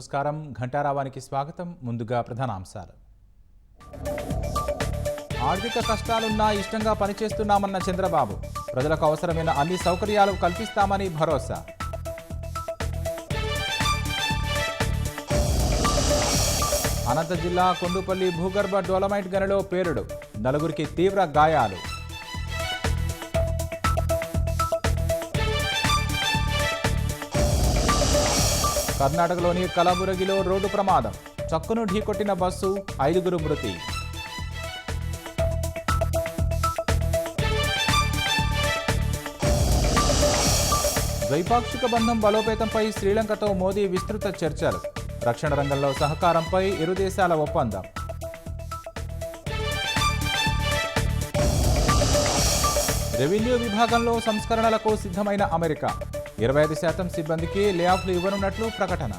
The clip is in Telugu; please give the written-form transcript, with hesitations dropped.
నమస్కారం. ఘంటారావానికి స్వాగతం. ముందుగా ప్రధానాంశాలు. ఆర్థిక కష్టాలున్నా ఇష్టంగా పనిచేస్తున్నామన్న చంద్రబాబు. ప్రజలకు అవసరమైన అన్ని సౌకర్యాలు కల్పిస్తామని భరోసా. అనంత జిల్లా కొండుపల్లి భూగర్భ డోలమైట్ గనిలో పేలుడు. నలుగురికి తీవ్ర గాయాలు. కర్ణాటకలోని కలబురగిలో రోడ్డు ప్రమాదం. చక్కును ఢీకొట్టిన బస్సు, 5గురు మృతి. ద్వైపాక్షిక బంధం బలోపేతంపై శ్రీలంకతో మోదీ విస్తృత చర్చలు. రక్షణ రంగంలో సహకారంపై ఇరు దేశాల ఒప్పందం. రెవెన్యూ విభాగంలో సంస్కరణలకు సిద్ధమైన అమెరికా. 25% సిబ్బందికి లేఆఫ్లు ఇవ్వనున్నట్లు ప్రకటన.